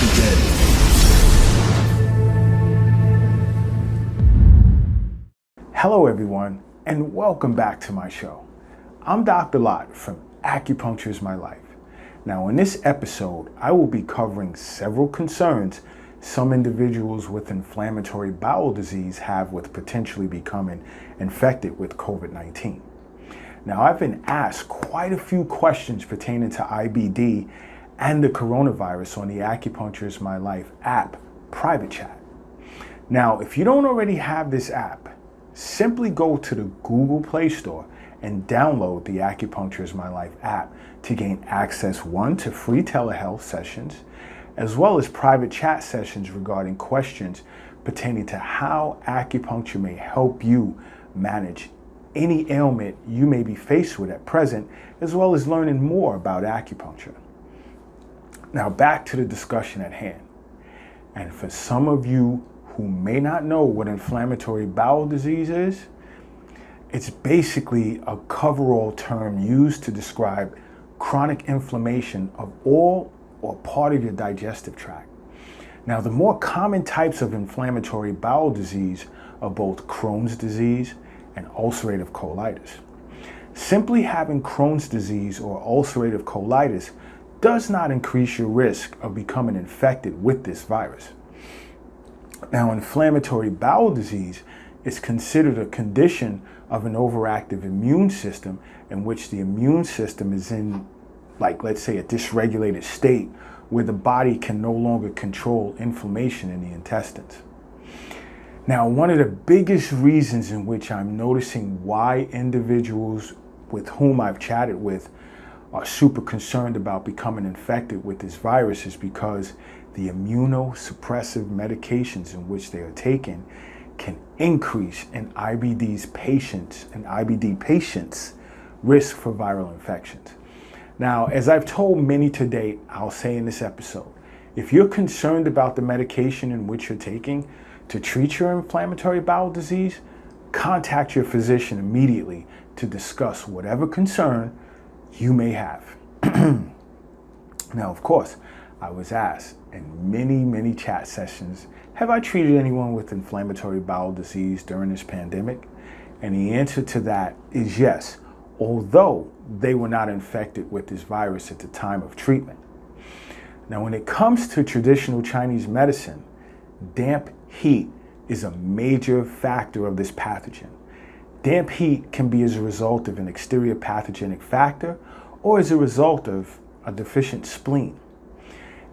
begin. Hello everyone, and welcome back to my show. I'm Dr. Lott from Acupuncture is My Life. Now in this episode, I will be covering several concerns some individuals with inflammatory bowel disease have with potentially becoming infected with COVID-19. Now I've been asked quite a few questions pertaining to IBD and the coronavirus on the Acupuncture is My Life app private chat. Now if you don't already have this app, simply go to the Google Play Store and download the Acupuncture is My Life app to gain access, to free telehealth sessions, as well as private chat sessions regarding questions pertaining to how acupuncture may help you manage any ailment you may be faced with at present, as well as learning more about acupuncture. Now back to the discussion at hand. And for some of you who may not know what inflammatory bowel disease is, it's basically a coverall term used to describe chronic inflammation of all or part of your digestive tract. Now, the more common types of inflammatory bowel disease are both Crohn's disease and ulcerative colitis. Simply having Crohn's disease or ulcerative colitis does not increase your risk of becoming infected with this virus. Now, inflammatory bowel disease is considered a condition of an overactive immune system in which the immune system is in, let's say, a dysregulated state where the body can no longer control inflammation in the intestines. Now, one of the biggest reasons in which I'm noticing why individuals with whom I've chatted with are super concerned about becoming infected with this virus is because the immunosuppressive medications in which they are taking can increase in IBD patients' risk for viral infections. Now, as I've told many to date, I'll say in this episode, if you're concerned about the medication in which you're taking to treat your inflammatory bowel disease, contact your physician immediately to discuss whatever concern you may have. Now, of course, I was asked in many chat sessions, have I treated anyone with inflammatory bowel disease during this pandemic? And the answer to that is yes, although they were not infected with this virus at the time of treatment. Now, when it comes to traditional Chinese medicine, damp heat is a major factor of this pathogen. Damp heat can be as a result of an exterior pathogenic factor or as a result of a deficient spleen.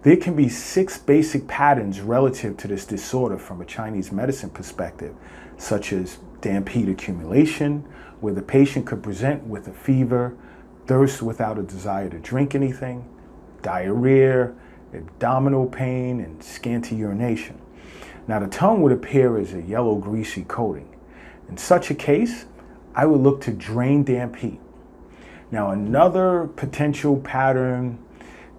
There can be 6 basic patterns relative to this disorder from a Chinese medicine perspective, such as damp heat accumulation, where the patient could present with a fever, thirst without a desire to drink anything, diarrhea, abdominal pain, and scanty urination. Now, the tongue would appear as a yellow greasy coating. In such a case, I would look to drain damp heat. Now, another potential pattern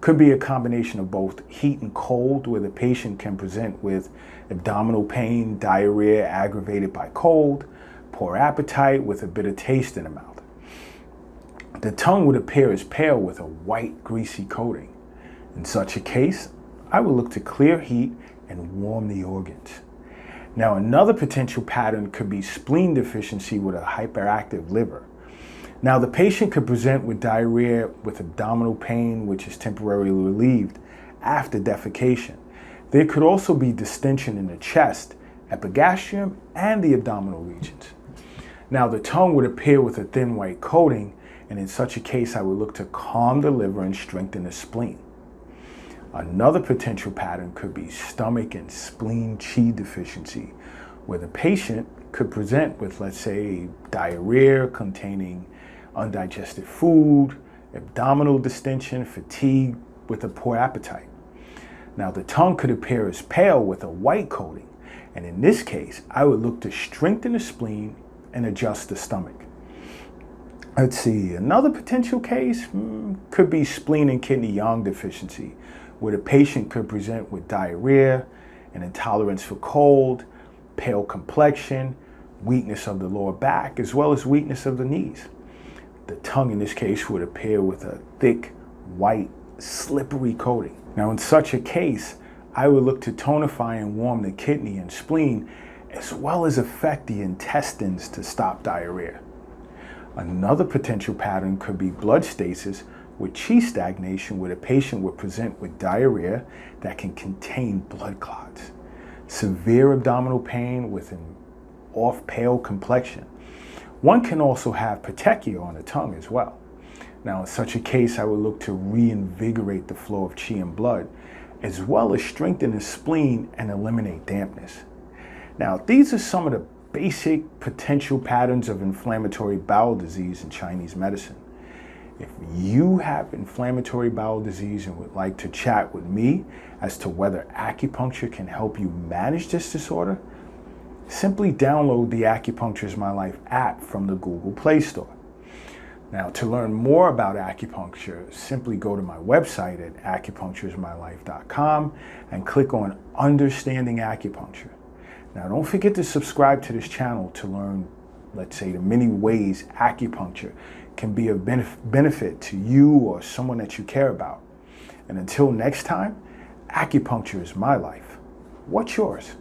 could be a combination of both heat and cold, where the patient can present with abdominal pain, diarrhea aggravated by cold, poor appetite with a bitter taste in the mouth. The tongue would appear as pale with a white, greasy coating. In such a case, I would look to clear heat and warm the organs. Now, another potential pattern could be spleen deficiency with a hyperactive liver. Now, the patient could present with diarrhea with abdominal pain, which is temporarily relieved after defecation. There could also be distension in the chest, epigastrium, and the abdominal regions. Now, the tongue would appear with a thin white coating, and in such a case, I would look to calm the liver and strengthen the spleen. Another potential pattern could be stomach and spleen qi deficiency, where the patient could present with, let's say, diarrhea containing undigested food, abdominal distension, fatigue with a poor appetite. Now, the tongue could appear as pale with a white coating, and in this case, I would look to strengthen the spleen and adjust the stomach. Let's see, another potential case could be spleen and kidney yang deficiency, where the patient could present with diarrhea, an intolerance for cold, pale complexion, weakness of the lower back, as well as weakness of the knees. The tongue in this case would appear with a thick, white, slippery coating. Now, in such a case, I would look to tonify and warm the kidney and spleen, as well as affect the intestines to stop diarrhea. Another potential pattern could be blood stasis with chi stagnation, where the patient would present with diarrhea that can contain blood clots, severe abdominal pain with an off pale complexion. One can also have petechia on the tongue as well. Now, in such a case, I would look to reinvigorate the flow of chi and blood, as well as strengthen the spleen and eliminate dampness. Now, these are some of the basic potential patterns of inflammatory bowel disease in Chinese medicine. If you have inflammatory bowel disease and would like to chat with me as to whether acupuncture can help you manage this disorder, simply download the Acupuncture is My Life app from the Google Play Store. Now, to learn more about acupuncture, simply go to my website at acupunctureismylife.com and click on Understanding Acupuncture. Now, don't forget to subscribe to this channel to learn, let's say, the many ways acupuncture can be of benefit to you or someone that you care about. And until next time, acupuncture is my life. What's yours?